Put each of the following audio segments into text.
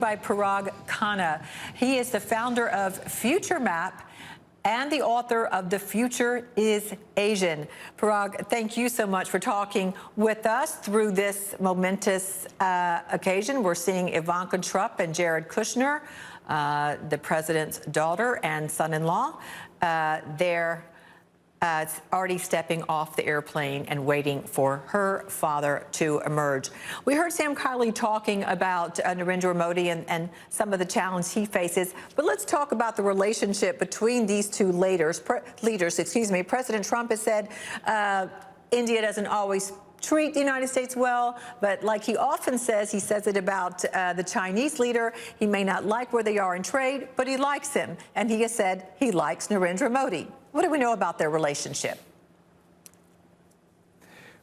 By Parag Khanna. He is the founder of Future Map and the author of The Future is Asian. Parag, thank you so much for talking with us through this momentous occasion. We're seeing Ivanka Trump and Jared Kushner, the president's daughter and son-in-law. They're already stepping off the airplane and waiting for her father to emerge. We heard Sam Kiley talking about Narendra Modi and some of the challenges he faces, but let's talk about the relationship between these two leaders. President Trump has said India doesn't always treat the United States well, but like he often says, he says it about the Chinese leader. He may not like where they are in trade, but he likes him. And he has said he likes Narendra Modi. What do we know about their relationship?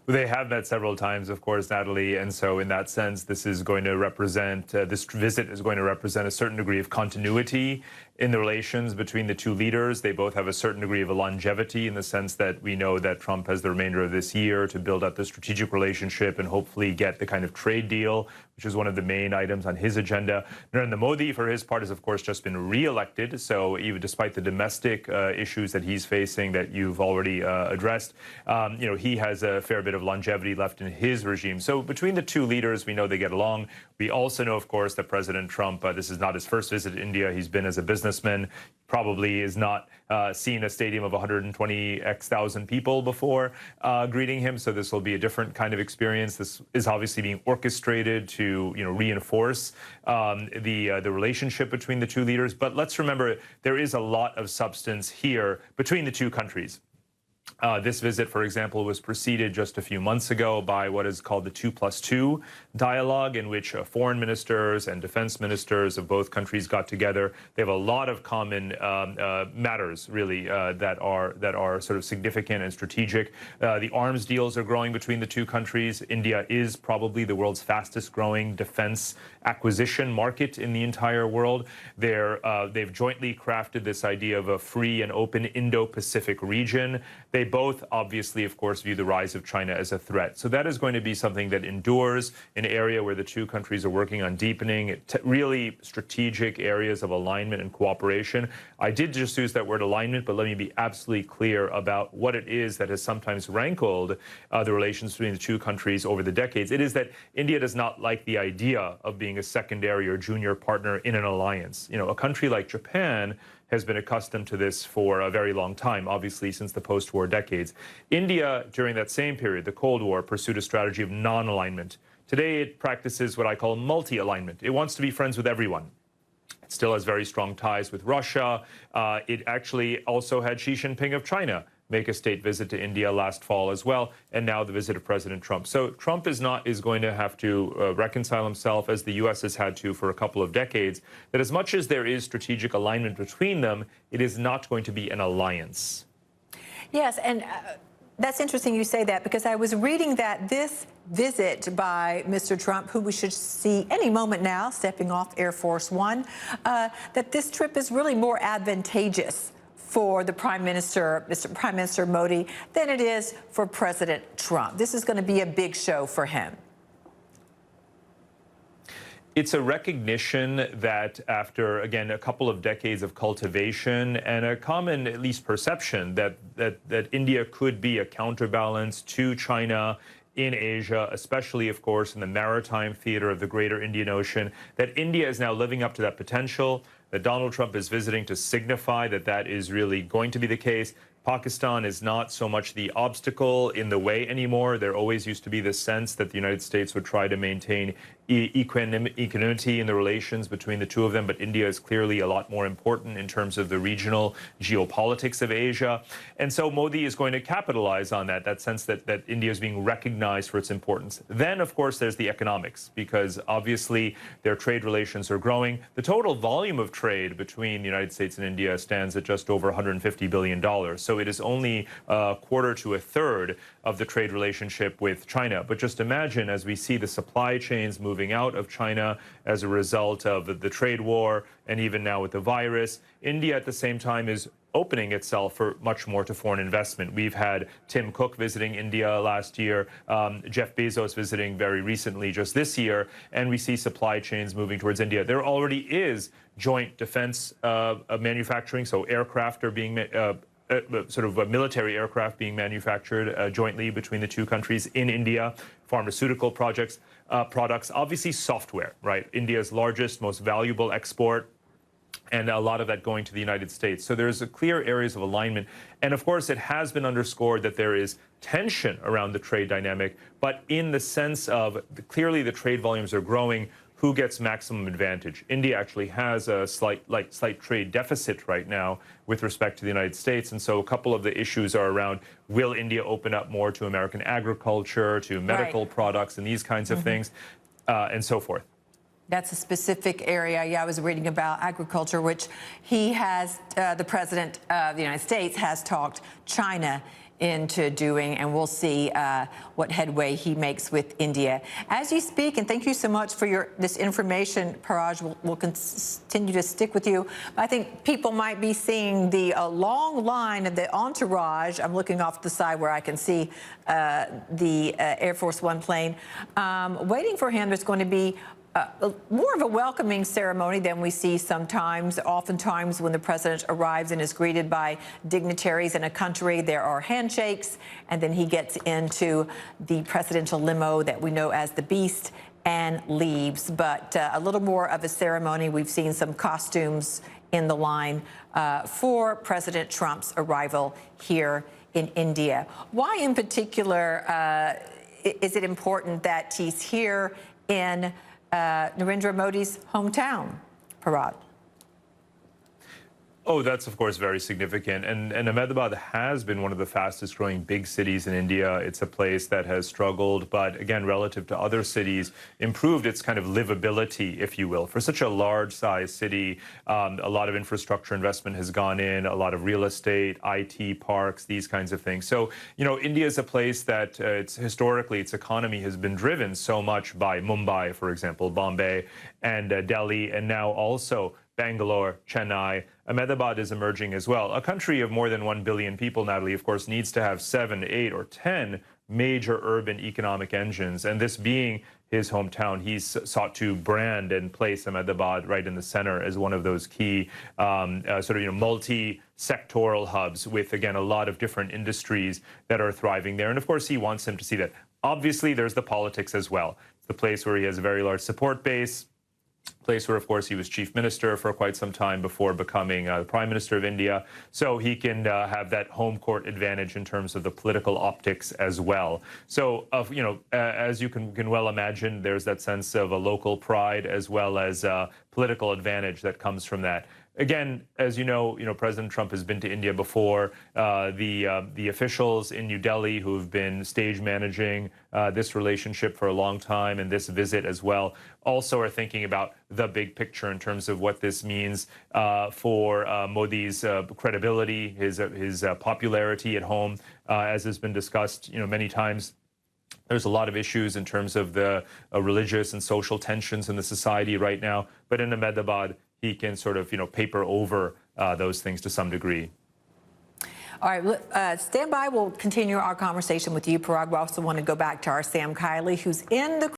They have met several times, of course, Natalie, and so in that sense, this is going to represent, this visit is going to represent a certain degree of continuity in the relations between the two leaders. They both have a certain degree of longevity in the sense that we know that Trump has the remainder of this year to build up the strategic relationship and hopefully get the kind of trade deal, which is one of the main items on his agenda. Narendra Modi, for his part, has, of course, just been re-elected. So even despite the domestic issues that he's facing that you've already addressed, he has a fair bit of longevity left in his regime. So between the two leaders, we know they get along. We also know, of course, that President Trump, this is not his first visit to India. He's been as a businessman, probably is not seen a stadium of 120,000 people before greeting him. So this will be a different kind of experience. This is obviously being orchestrated to reinforce the relationship between the two leaders. But let's remember, there is a lot of substance here between the two countries. This visit, for example, was preceded just a few months ago by what is called the 2+2 dialogue, in which foreign ministers and defense ministers of both countries got together. They have a lot of common matters, really, that are sort of significant and strategic. The arms deals are growing between the two countries. India is probably the world's fastest growing defense acquisition market in the entire world. They've jointly crafted this idea of a free and open Indo-Pacific region. They both, obviously, of course, view the rise of China as a threat. So that is going to be something that endures, an area where the two countries are working on deepening really strategic areas of alignment and cooperation. I did just use that word alignment, but let me be absolutely clear about what it is that has sometimes rankled the relations between the two countries over the decades. It is that India does not like the idea of being a secondary or junior partner in an alliance. A country like Japan has been accustomed to this for a very long time, obviously since the post-war decades. India, during that same period, the Cold War, pursued a strategy of non-alignment. Today, it practices what I call multi-alignment. It wants to be friends with everyone. It still has very strong ties with Russia. It actually also had Xi Jinping of China make a state visit to India last fall as well, and now the visit of President Trump. So Trump is going to have to reconcile himself, as the U.S. has had to for a couple of decades, that as much as there is strategic alignment between them, it is not going to be an alliance. Yes, and that's interesting you say that, because I was reading that this visit by Mr. Trump, who we should see any moment now, stepping off Air Force One, that this trip is really more advantageous for the Prime Minister Modi, than it is for President Trump. This is going to be a big show for him. It's a recognition that after, again, a couple of decades of cultivation and a common, at least, perception that India could be a counterbalance to China in Asia, especially, of course, in the maritime theater of the greater Indian Ocean, that India is now living up to that potential, that Donald Trump is visiting to signify that that is really going to be the case. Pakistan is not so much the obstacle in the way anymore. There always used to be this sense that the United States would try to maintain equanimity in the relations between the two of them, but India is clearly a lot more important in terms of the regional geopolitics of Asia. And so Modi is going to capitalize on that sense that India is being recognized for its importance. Then, of course, there's the economics, because obviously their trade relations are growing. The total volume of trade between the United States and India stands at just over $150 billion. So it is only a quarter to a third of the trade relationship with China. But just imagine, as we see the supply chains moving out of China as a result of the trade war, and even now with the virus, India at the same time is opening itself for much more to foreign investment. We've had Tim Cook visiting India last year, Jeff Bezos visiting very recently just this year, and we see supply chains moving towards India. There already is joint defense manufacturing, so aircraft are being military aircraft being manufactured jointly between the two countries in India, pharmaceutical products, obviously software, right? India's largest, most valuable export, and a lot of that going to the United States. So there's a clear areas of alignment. And of course, it has been underscored that there is tension around the trade dynamic, but in the sense of clearly the trade volumes are growing. Who gets maximum advantage? India actually has a slight trade deficit right now with respect to the United States. And so a couple of the issues are around, will India open up more to American agriculture, to medical products, and these kinds of things, and so forth. That's a specific area. Yeah, I was reading about agriculture, which he has, the president of the United States has talked China into doing, and we'll see what headway he makes with India. As you speak, and thank you so much for this information, Parag, we'll continue to stick with you. I think people might be seeing the long line of the entourage. I'm looking off the side where I can see the Air Force One plane. Waiting for him, there's going to be more of a welcoming ceremony than we see sometimes. Oftentimes when the president arrives and is greeted by dignitaries in a country, there are handshakes, and then he gets into the presidential limo that we know as the Beast and leaves. But a little more of a ceremony. We've seen some costumes in the line for President Trump's arrival here in India. Why in particular is it important that he's here in Narendra Modi's hometown, Parag? Oh, that's, of course, very significant. And Ahmedabad has been one of the fastest growing big cities in India. It's a place that has struggled, but again, relative to other cities, improved its kind of livability, if you will. For such a large size city, a lot of infrastructure investment has gone in, a lot of real estate, IT parks, these kinds of things. So, you know, India is a place that historically its economy has been driven so much by Mumbai, for example, Bombay, and Delhi, and now also Bangalore, Chennai. Ahmedabad is emerging as well. A country of more than 1 billion people, Natalie, of course, needs to have 7, 8, or 10 major urban economic engines. And this being his hometown, he's sought to brand and place Ahmedabad right in the center as one of those key multi-sectoral hubs with, again, a lot of different industries that are thriving there. And of course, he wants him to see that. Obviously, there's the politics as well. It's the place where he has a very large support base. Place where, of course, he was chief minister for quite some time before becoming the prime minister of India. So he can have that home court advantage in terms of the political optics as well. So, as you can well imagine, there's that sense of a local pride as well as political advantage that comes from that. Again, as you know, President Trump has been to India before. The officials in New Delhi who have been stage managing this relationship for a long time and this visit as well also are thinking about the big picture in terms of what this means for Modi's credibility, his popularity at home, as has been discussed, many times. There's a lot of issues in terms of the religious and social tensions in the society right now. But in Ahmedabad, he can sort of, paper over those things to some degree. All right, stand by. We'll continue our conversation with you, Parag. We also want to go back to our Sam Kiley, who's in the